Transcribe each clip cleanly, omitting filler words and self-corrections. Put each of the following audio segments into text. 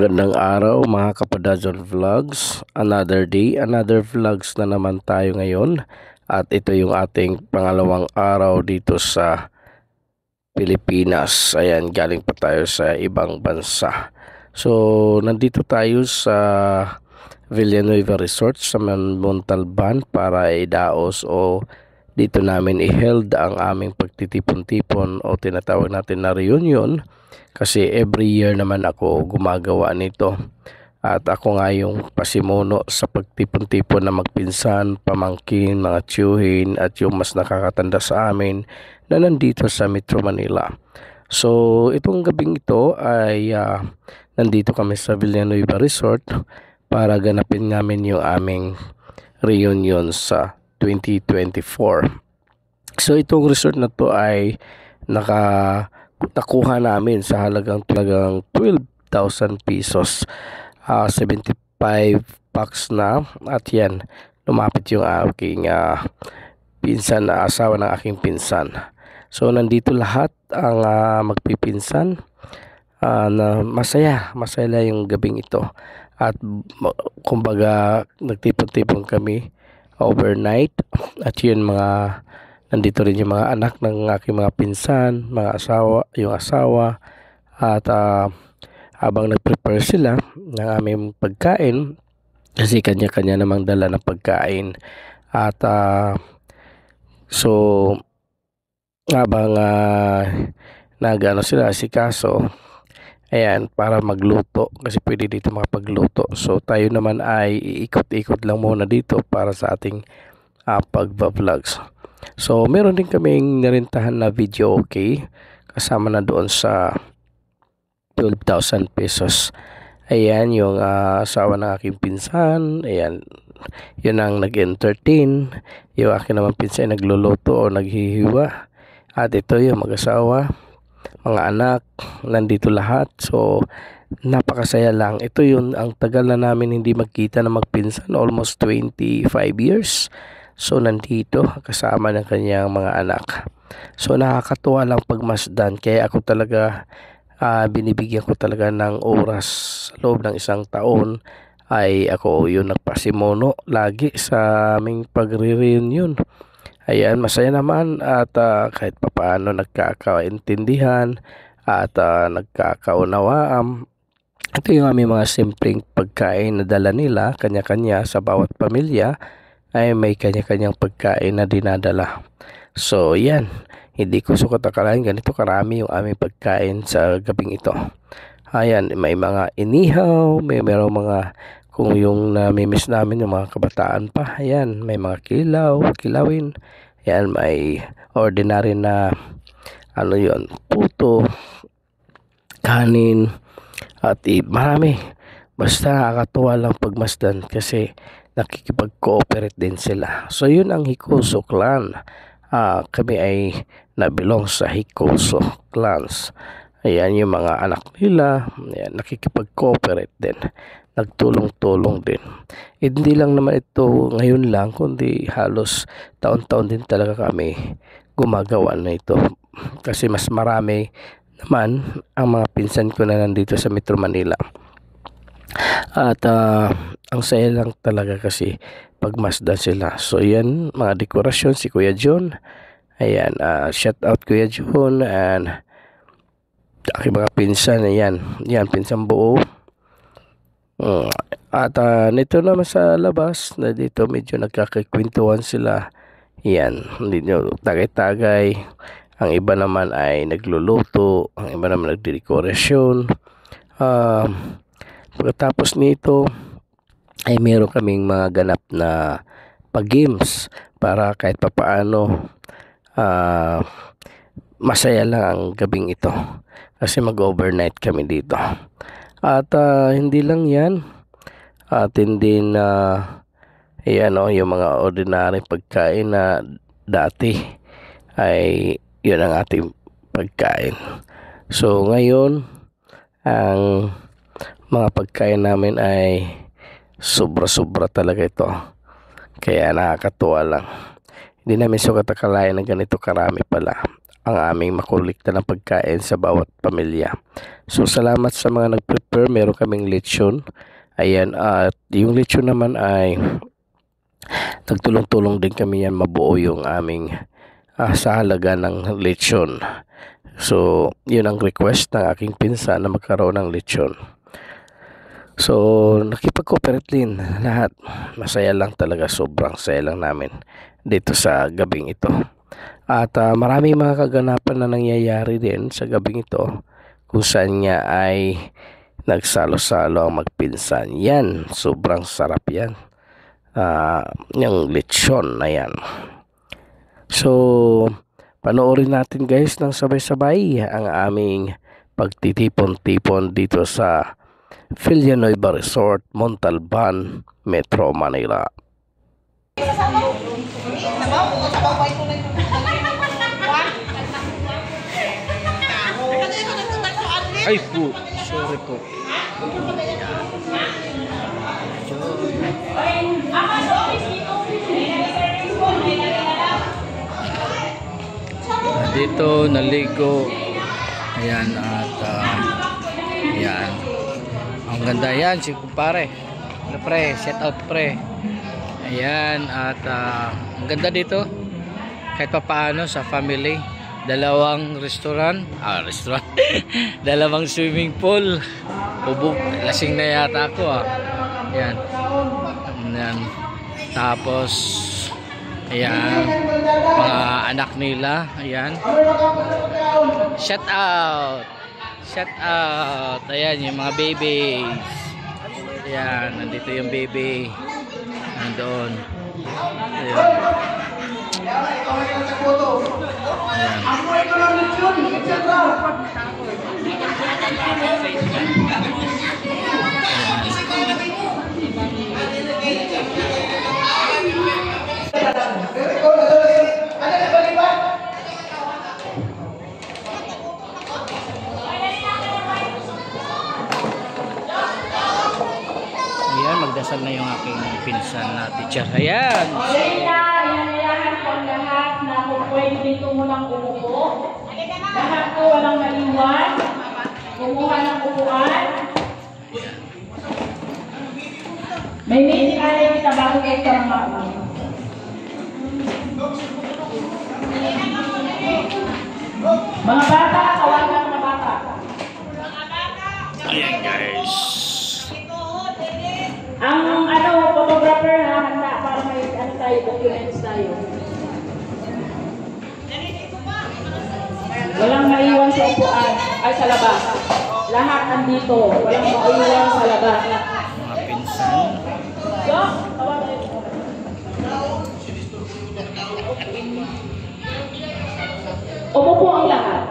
Magandang araw mga Kapadazol Vlogs. Another day, another vlogs na naman tayo ngayon. At ito yung ating pangalawang araw dito sa Pilipinas. Ayan, galing pa tayo sa ibang bansa. So, nandito tayo sa Villanueva Resort sa Montalban para idaos o dito namin i-held ang aming pagtitipon-tipon o tinatawag natin na reunion. Kasi every year naman ako gumagawa nito. At ako nga yung pasimuno sa pagtipon-tipon na magpinsan, pamangkin, mga tiyuhin at yung mas nakakatanda sa amin na nandito sa Metro Manila. So itong gabing ito ay nandito kami sa Villanueva Resort para ganapin namin yung aming reunion sa 2024. So itong resort na to ay nakuha namin sa halagang 12,000 pesos. 75 packs na at yan, lumapit yung aking pinsan na asawa ng aking pinsan. So nandito lahat ang magpipinsan na masaya lang yung gabing ito. At kumbaga nagtipon-tipon kami overnight at yun nandito rin yung mga anak ng aking mga pinsan, yung asawa at habang nag-prepare sila ng aming pagkain kasi kanya-kanya namang dala ng pagkain at so habang nagano sila si Kaso ayan para magluto kasi pwede dito makapagluto. So tayo naman ay iikot-ikot lang muna dito para sa ating pagba-vlogs. So meron din kaming narintahan na video okay kasama na doon sa 12,000 pesos. Ayan yung asawa ng aking pinsan. Ayan, yun ang nag-entertain. Yung aking naman pinsan ay nagluluto o naghihiwa. At ito yung mag-asawa, mga anak, nandito lahat. So napakasaya lang. Ito yun ang tagal na namin hindi magkita na magpinsan, almost 25 years. So nandito kasama ng kanyang mga anak. So nakakatuwa lang pagmasdan. Kaya ako talaga binibigyan ko talaga ng oras sa loob ng isang taon ay ako yung nagpasimuno lagi sa aming pagre-reunion. Ayan, masaya naman at kahit papaano nagkakaintindihan at nagkakaunawaan. Ito yung aming mga simpleng pagkain na dala nila, kanya-kanya sa bawat pamilya ay may kanya-kanyang pagkain na dinadala. So yan, hindi ko sukat akalain ganito karami yung aming pagkain sa gabing ito. Ayan, may mga inihaw, merong mga kung yung namimiss namin yung mga kabataan pa. Ayan, may mga kilawin. Ayan, may ordinary na puto, kanin at marami. Basta nakakatuwa lang pagmasdan kasi nakikipag-cooperate din sila. So yun ang Hikoso clan. Kami ay nabilong sa Hikoso clans. Ayan yung mga anak nila. Ayan, nakikipag-cooperate din. Nagtulong-tulong din. Hindi lang naman ito ngayon lang, kundi halos taon-taon din talaga kami gumagawa na ito. Kasi mas marami naman ang mga pinsan ko na nandito sa Metro Manila. At ang saya lang talaga kasi pagmasdan sila. So yan, mga dekorasyon si Kuya John. Ayan, shout out Kuya John and aking mga pinsan. Ayan, pinsan buo. At nito naman sa labas na dito medyo nagkakikwentuhan sila. Yan, dito tagay-tagay. Ang iba naman ay nagluluto, ang iba naman nagdedekorasyon. Pagkatapos nito ay meron kaming mga ganap na pag-games para kahit papaano masaya lang ang gabing ito kasi mag-overnight kami dito. At hindi lang yan, atin din yung mga ordinary pagkain na dati ay yun ang ating pagkain. So ngayon ang mga pagkain namin ay sobra-sobra talaga ito. Kaya nakakatuwa lang. Hindi namin sukat akalain na ganito karami pala. ang aming makolekta ng pagkain sa bawat pamilya. So salamat sa mga nag-prepare. Meron kaming lechon. Ayan, at yung lechon naman ay nagtulong-tulong din kami yan mabuo yung aming sa halaga ng lechon. So yun ang request ng aking pinsan na magkaroon ng lechon. So nakipag-cooperate din lahat. Masaya lang talaga, sobrang saya lang namin dito sa gabing ito. At maraming mga kaganapan na nangyayari din sa gabing ito kung saan niya ay nagsalo-salo ang magpinsan. Yan, sobrang sarap yan. Yung lechon na yan. So, panoorin natin guys ng sabay-sabay ang aming pagtitipon-tipon dito sa Villanueva Resort, Montalban, Metro Manila. Ay po, sorry po. Dito naligo. Ayan, at ayan. Ang ganda yan, si kumpare. Ano pre, set out pre. Ayan, at ang ganda dito. Kahit pa paano sa family. Dalawang restaurant. Dalawang swimming pool. Lasing na yata ako Ayan. Ayan. Tapos ayan, mga anak nila. Ayan. Shout out. Shout out. Ayan yung mga babies. Ayan, nandito yung baby. Nandoon. Ayan. Ayan, magdasal na yung aking pinsan na teacher. Ayan. Ayan po ang lahat na kung pwede dito munang umupo. Lahat po walang maliwan. Kumuha ng upuan. May meeting tayo kita bago kayo sa mga mga bata, tawagan mga bata. Ayan guys. Ang photographer handa para may tayo, documents tayo. Walang maiwan sa upuan, ay sa labas. Lahat andito, walang maiwan sa labas. Mga pinsan. Umupo ang lahat.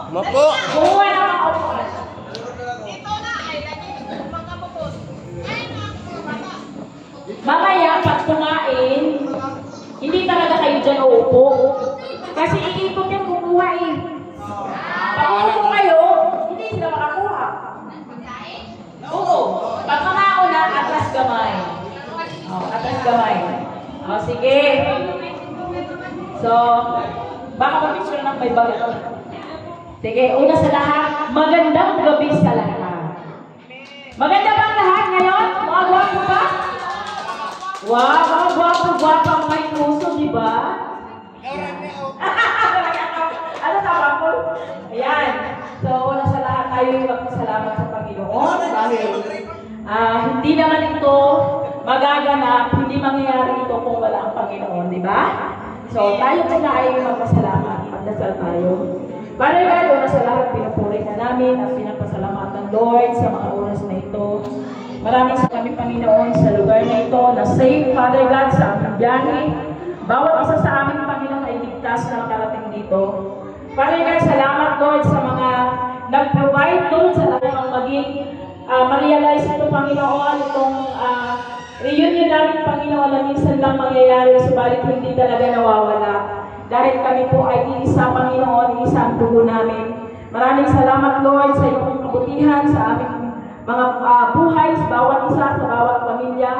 Mapo. Kumuha na ang upuan. Mamaya, pag kumain, hindi talaga kayo dyan uupo. Kasi iikot yung kukuha Pag uupo kayo, hindi sila makakuha. Oo. Pag kumauna, atras gamay. Atras gamay. Sige. So, baka mag-picture ng may bagat. Sige, una sa lahat, magandang gabi sa lahat. Maganda ba ang lahat ngayon? Mga gwapo ba? Wow, mga gwapo-gwapo ang may puso, di ba? Ano sa ako? Ayan. So, una sa lahat tayo magpasalamat sa Panginoon dahil hindi naman ito magaganap, hindi mangyayari ito kung wala ang Panginoon, di ba? So, tayo muna ay magpasalamat. Magdasal tayo. Father God, una sa lahat, pinupuri na namin at pinapasalamatan Lord sa mga oras na ito. Maraming sa kami, Panginoon, sa lugar na ito na safe, Father God, sa aming biyahe. Bawat isa sa amin, Panginoon, ay ligtas na nakarating dito. Father God, salamat, Lord, sa mga nag-provide doon sa lahat maging ma-realize ito, Panginoon, itong reunion namin, Panginoon, na minsan lang mangyayari, subalit hindi talaga nawawala. Dahil kami po ay iisa, Panginoon, iisa ang dugo namin. Maraming salamat, Lord, sa iyong kabutihan sa aming mga buhay, sa bawat isa, sa bawat pamilya.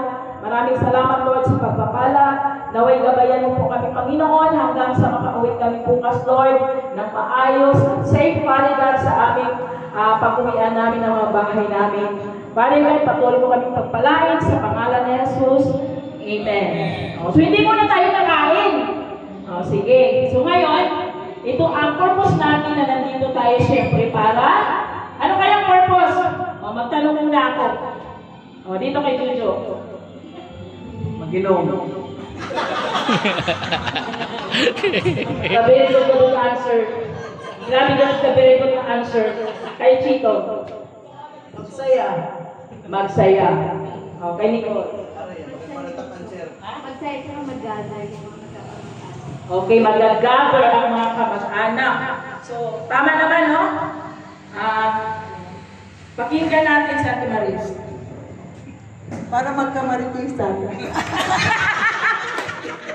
Maraming salamat, Lord, sa pagpapala. Naway gabayan mo po kami, Panginoon, hanggang sa makauwi kami bukas, Lord, ng maayos at safe, Father God, sa aming pag-uwian namin ng mga bahay namin. Father God, patuloy mo kami pagpalain sa pangalan ni Jesus. Amen. So, hindi muna tayo nakain. Sige. So, ngayon, ito ang purpose natin na nandito tayo, syempre, para ano kayang purpose? Magtanong muna ako. Dito kay Jojo. Mag-inom. The very good answer. Grabe ganun the very good answer. Kay Chito. Magsaya. Magsaya. Kay Nicole. Magsaya sila mag-gather. Okay, mag-gather ang mga kamag-anak. So, tama naman, no? Pakinggan natin sa Ate Maris. Para magkamaritisan.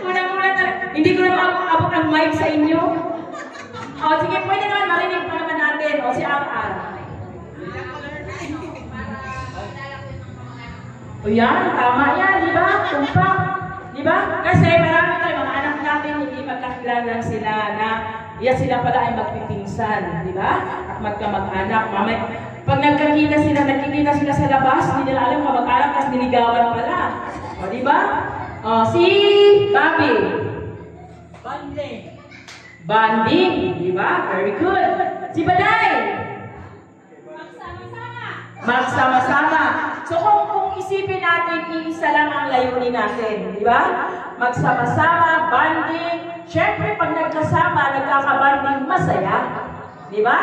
Una-una talaga. Hindi ko na maabot ang mic sa inyo. Sige, pwede naman marinig pa naman natin. Si Ar. Yan, tama yan, di ba? Tumpak. Di ba? Kasi marami tayo, mga anak natin, hindi magkakilala sila na yan sila pala ay magpipinsan, di ba? At magkamag-anak. Pag nakikita sila sa labas, hindi nila alam kamag-anak, kasi niligawan pala. Di ba? Si Bobby. Banding. Di ba? Very good. Si Baday. Magsama-sama. So kung isipin natin, iisa lang ang layunin natin. Di ba? Magsama-sama, banding. Siyempre, pag nagkasama, nagkakabanding, masaya. Di ba?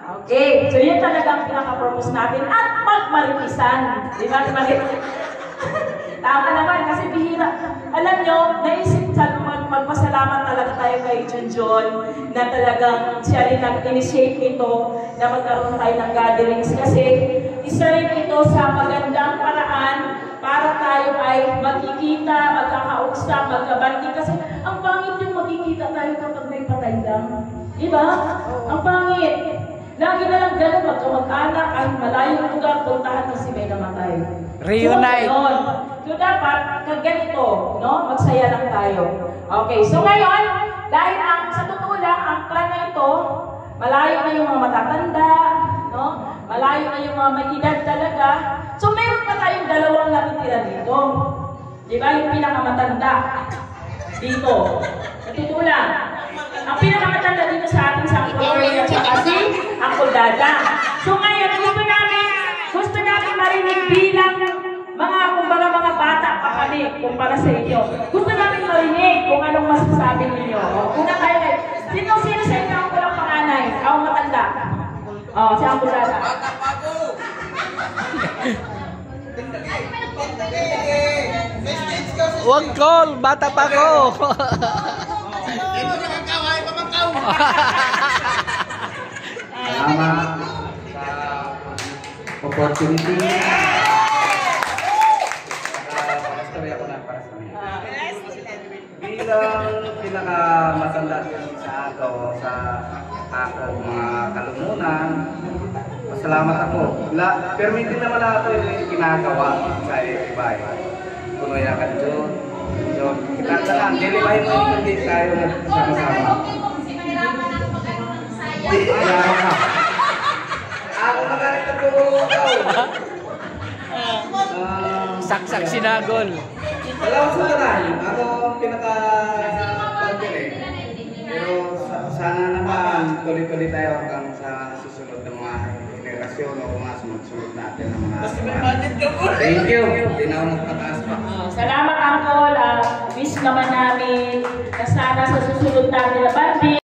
Okay. So yun talaga ang pinaka-purpose natin. At magmaritisan. Di ba? Tama naman, kasi bihira. Alam nyo, naisip magpasalamat talaga tayo kay Junjun na talagang siya rin nag-initiate nito na magkaroon tayo ng gatherings kasi isa rin ito sa magandang paraan para tayo ay magkikita, magkakausap, magkabanding kasi ang pangit yung magkikita tayo kapag may patay lang. Diba? Ang pangit. Lagi na lang ganun, magkamag-anak, kahit malayong lugar, puntahan na si may namatay. Reunite. So dapat, ganito, no? Magsaya lang tayo. Okay, so ngayon, dahil sa totoo lang, ang plan na ito, malayo na yung mga matatanda, no? Malayo na yung mga may edad talaga. So meron pa tayong dalawang natitira dito. Di ba? Yung pinakamatanda dito. Sa totoo lang. Ang pinakamatanda dito sa ating sanctuary at saka si Uncle Dada. So ngayon, gusto namin marinig bilang mga bata pa kami kumpara sa inyo. Gusto namin marinig kung anong masasabi ninyo. Una tayo sino sa inyo ang walang panganay? Ako matanda. Si Uncle Dada. Wag call, bata pa ko. Salamat sa opportunity. Pastorya ko na para sa inyo. Bilang pinakamatanda sa akong mga kalumunan, masalamat ako. Pero hindi naman ako yung ginagawa sa iba. Kuno yan ka John. Kita lang, dilibahin mo yung hindi tayo nagsama-sama. Ako na galing nagturo Saksak sinagol. Salamat sa tanan. Ako ang pinaka-pagpili. Pero sana naman tuloy-tuloy tayo hanggang sa susunod ng mga generasyon o mga sumunod natin ng mga... Thank you. Hindi na ako nagpataas pa. Salamat, Uncle. Wish naman namin na sana sa susunod natin na banding.